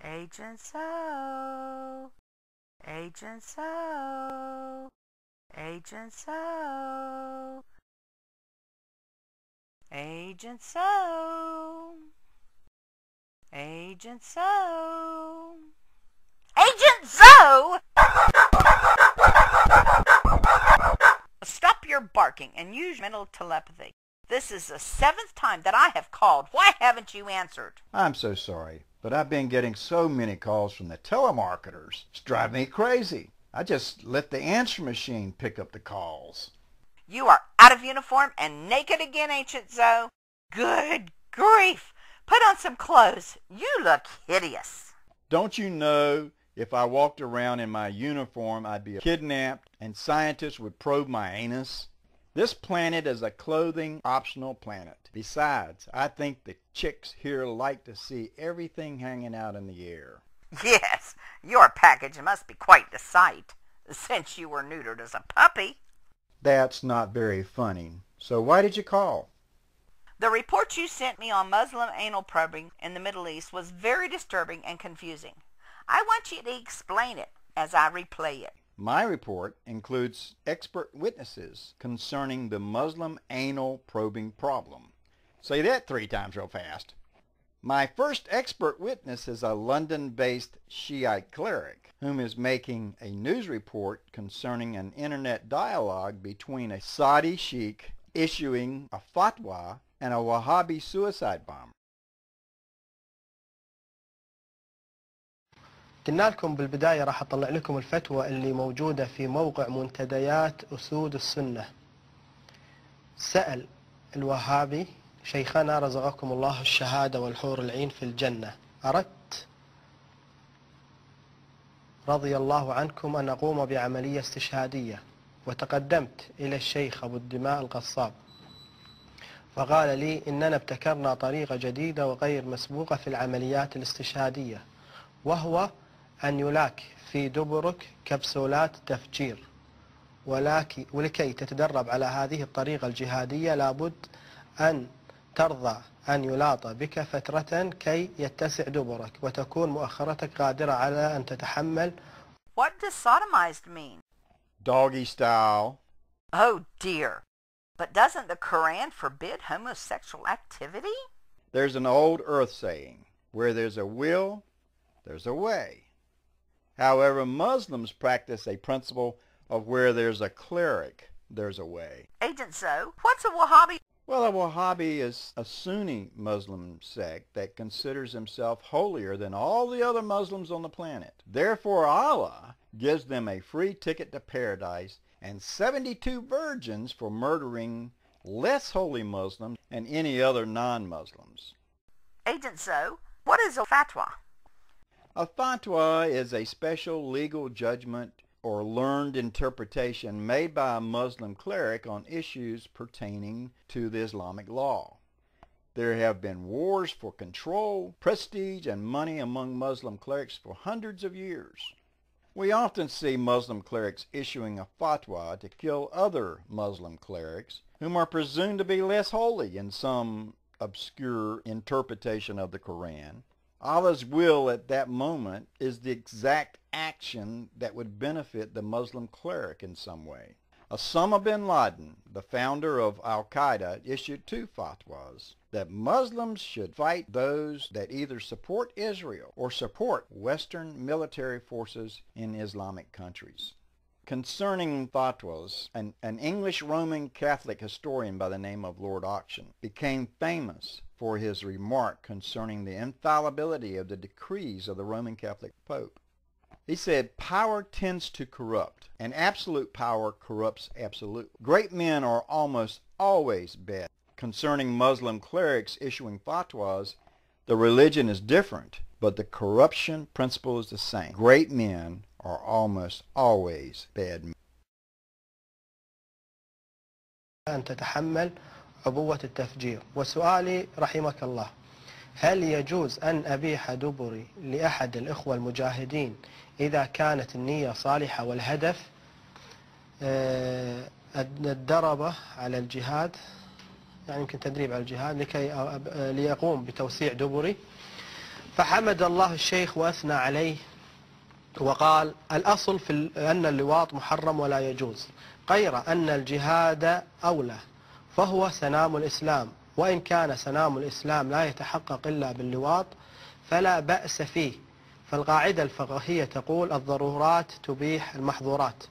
Agent So, Agent So, Agent So, Agent So, Agent So, Agent So! Stop your barking and use mental telepathy. This is the 7th time that I have called. Why haven't you answered? I'm so sorry, but I've been getting so many calls from the telemarketers. It's driving me crazy. I just let the answer machine pick up the calls. You are out of uniform and naked again, Ancient Zoe. Good grief! Put on some clothes. You look hideous. Don't you know if I walked around in my uniform I'd be kidnapped and scientists would probe my anus? This planet is a clothing optional planet. Besides, I think the chicks here like to see everything hanging out in the air. Yes, your package must be quite the sight, since you were neutered as a puppy. That's not very funny. So why did you call? The report you sent me on Muslim anal probing in the Middle East was very disturbing and confusing. I want you to explain it as I replay it. My report includes expert witnesses concerning the Muslim anal probing problem. Say that 3 times real fast. My first expert witness is a London-based Shiite cleric whom is making a news report concerning an internet dialogue between a Saudi sheikh issuing a fatwa and a Wahhabi suicide bomber. قلنا لكم بالبداية راح أطلع لكم الفتوى اللي موجودة في موقع منتديات أسود السنة. سأل الوهابي: شيخنا رزقكم الله الشهادة والحور العين في الجنة، أردت رضي الله عنكم أن أقوم بعملية استشهادية، وتقدمت إلى الشيخ أبو الدماء القصاب، فقال لي إننا ابتكرنا طريقة جديدة وغير مسبوقة في العمليات الاستشهادية، وهو أن يلاك في دبرك كبسولات تفجير، ولكي تتدرب على هذه الطريقة الجهادية لابد أن ترضى أن يلاط بك فترة كي يتسع دبرك وتكون مؤخرتك قادرة على أن تتحمل. What does sodomized mean? Doggy style. Oh dear. But doesn't the Quran forbid homosexual activity? There's an old earth saying, where there's a will, there's a way. However, Muslims practice a principle of where there's a cleric, there's a way. Agent Zoe, what's a Wahhabi? Well, a Wahhabi is a Sunni Muslim sect that considers himself holier than all the other Muslims on the planet. Therefore, Allah gives them a free ticket to paradise and 72 virgins for murdering less holy Muslims and any other non-Muslims. Agent Zoe, what is a fatwa? A fatwa is a special legal judgment or learned interpretation made by a Muslim cleric on issues pertaining to the Islamic law. There have been wars for control, prestige, and money among Muslim clerics for hundreds of years. We often see Muslim clerics issuing a fatwa to kill other Muslim clerics whom are presumed to be less holy in some obscure interpretation of the Quran. Allah's will at that moment is the exact action that would benefit the Muslim cleric in some way. Osama bin Laden, the founder of Al-Qaeda, issued 2 fatwas that Muslims should fight those that either support Israel or support Western military forces in Islamic countries. Concerning fatwas, an English Roman Catholic historian by the name of Lord Auction became famous for his remark concerning the infallibility of the decrees of the Roman Catholic Pope. He said, "Power tends to corrupt, and absolute power corrupts absolute. Great men are almost always bad." Concerning Muslim clerics issuing fatwas, the religion is different, but the corruption principle is the same. Great men are almost always bad men. أن تتحمل عبوة التفجير. وسؤالي رحمك الله: هل يجوز أن أبيح دبري لأحد الإخوة المجاهدين إذا كانت النية صالحة والهدف الدربة على الجهاد، يعني يمكن تدريب على الجهاد ليقوم بتوسيع دبري؟ فحمد الله الشيخ وأثنى عليه وقال الأصل في أن اللواط محرم ولا يجوز، غير أن الجهاد أولى، فهو سنام الإسلام، وإن كان سنام الإسلام لا يتحقق إلا باللواط فلا بأس فيه. فالقاعدة الفقهية تقول الضرورات تبيح المحظورات،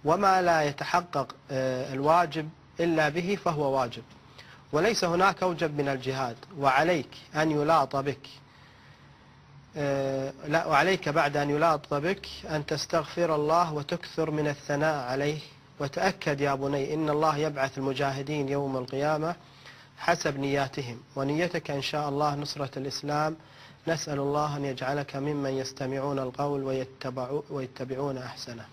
وما لا يتحقق الواجب إلا به فهو واجب، وليس هناك أوجب من الجهاد. وعليك أن يلاط بك وعليك بعد أن يلاط بك أن تستغفر الله وتكثر من الثناء عليه. وتأكد يا بني إن الله يبعث المجاهدين يوم القيامة حسب نياتهم، ونيتك إن شاء الله نصرة الإسلام. نسأل الله أن يجعلك ممن يستمعون القول ويتبعون أحسنه.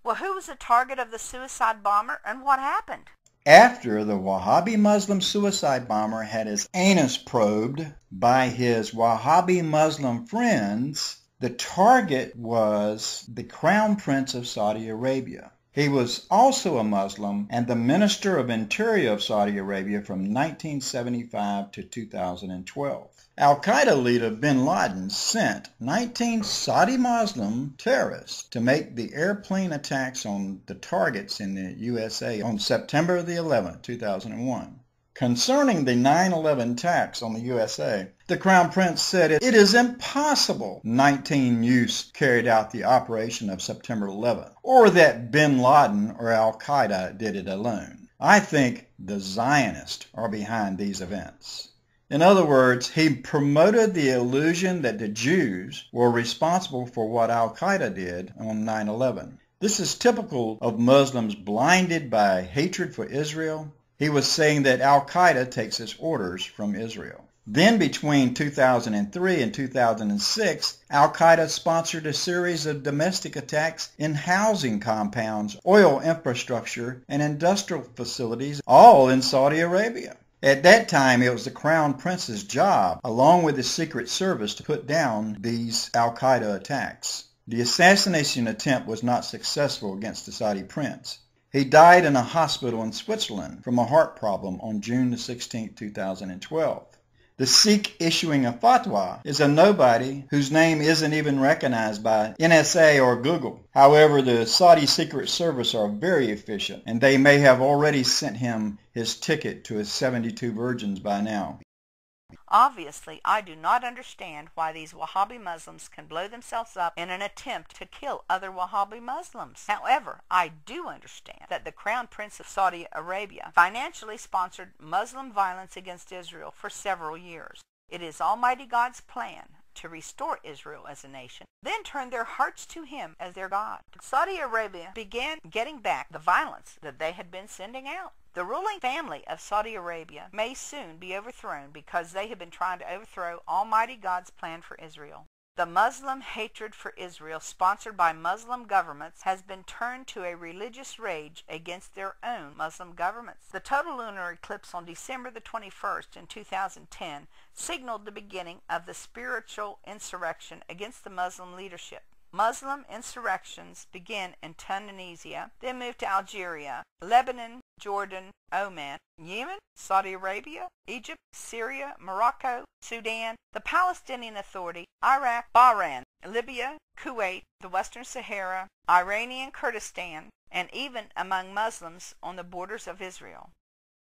Well, who was the target of the suicide bomber and what happened? After the Wahhabi Muslim suicide bomber had his anus probed by his Wahhabi Muslim friends, the target was the Crown Prince of Saudi Arabia. He was also a Muslim and the Minister of Interior of Saudi Arabia from 1975 to 2012. Al-Qaeda leader bin Laden sent 19 Saudi Muslim terrorists to make the airplane attacks on the targets in the USA on September the 11th, 2001. Concerning the 9/11 attacks on the USA, the Crown Prince said it is impossible 19 youths carried out the operation of September 11th, or that bin Laden or Al-Qaeda did it alone. I think the Zionists are behind these events. In other words, he promoted the illusion that the Jews were responsible for what Al-Qaeda did on 9/11. This is typical of Muslims blinded by hatred for Israel. He was saying that Al-Qaeda takes its orders from Israel. Then between 2003 and 2006, Al-Qaeda sponsored a series of domestic attacks in housing compounds, oil infrastructure, and industrial facilities, all in Saudi Arabia. At that time, it was the Crown Prince's job, along with the Secret Service, to put down these Al-Qaeda attacks. The assassination attempt was not successful against the Saudi prince. He died in a hospital in Switzerland from a heart problem on June 16, 2012. The Sikh issuing a fatwa is a nobody whose name isn't even recognized by NSA or Google. However, the Saudi Secret Service are very efficient, and they may have already sent him his ticket to his 72 virgins by now. Obviously, I do not understand why these Wahhabi Muslims can blow themselves up in an attempt to kill other Wahhabi Muslims. However, I do understand that the Crown Prince of Saudi Arabia financially sponsored Muslim violence against Israel for several years. It is Almighty God's plan to restore Israel as a nation, then turn their hearts to him as their God. Saudi Arabia began getting back the violence that they had been sending out. The ruling family of Saudi Arabia may soon be overthrown because they have been trying to overthrow Almighty God's plan for Israel. The Muslim hatred for Israel sponsored by Muslim governments has been turned to a religious rage against their own Muslim governments. The total lunar eclipse on December the 21st in 2010 signaled the beginning of the spiritual insurrection against the Muslim leadership. Muslim insurrections began in Tunisia, then moved to Algeria, Lebanon, Jordan, Oman, Yemen, Saudi Arabia, Egypt, Syria, Morocco, Sudan, the Palestinian Authority, Iraq, Bahrain, Libya, Kuwait, the Western Sahara, Iranian Kurdistan, and even among Muslims on the borders of Israel.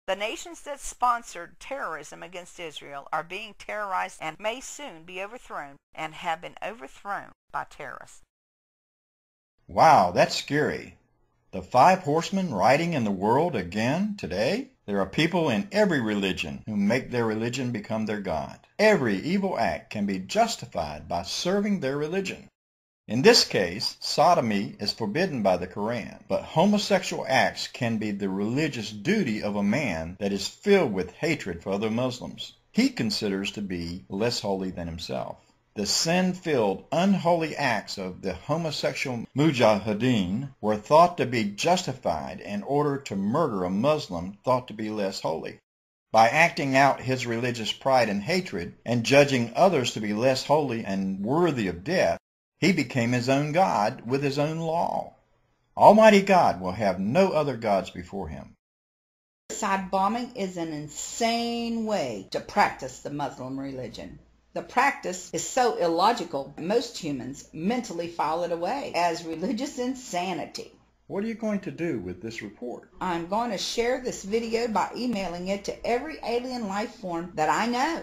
The nations that sponsored terrorism against Israel are being terrorized and may soon be overthrown and have been overthrown by terrorists. Wow, that's scary. The 5 horsemen riding in the world again today? There are people in every religion who make their religion become their God. Every evil act can be justified by serving their religion. In this case, sodomy is forbidden by the Quran, but homosexual acts can be the religious duty of a man that is filled with hatred for other Muslims. He considers to be less holy than himself. The sin-filled, unholy acts of the homosexual mujahideen were thought to be justified in order to murder a Muslim thought to be less holy. By acting out his religious pride and hatred, and judging others to be less holy and worthy of death, he became his own God with his own law. Almighty God will have no other gods before him. Suicide bombing is an insane way to practice the Muslim religion. The practice is so illogical, most humans mentally file it away as religious insanity. What are you going to do with this report? I'm going to share this video by emailing it to every alien life form that I know.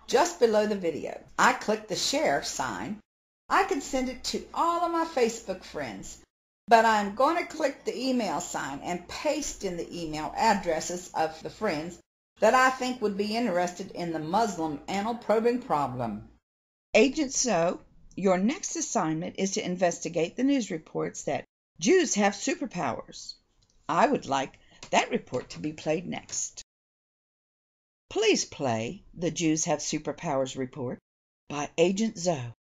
Just below the video, I click the share sign. I can send it to all of my Facebook friends, but I'm going to click the email sign and paste in the email addresses of the friends that I think would be interested in the Muslim anal probing problem. Agent ZOE, your next assignment is to investigate the news reports that Jews have superpowers. I would like that report to be played next. Please play the Jews Have Superpowers report by Agent ZOE.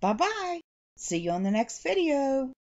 Bye-bye. See you on the next video.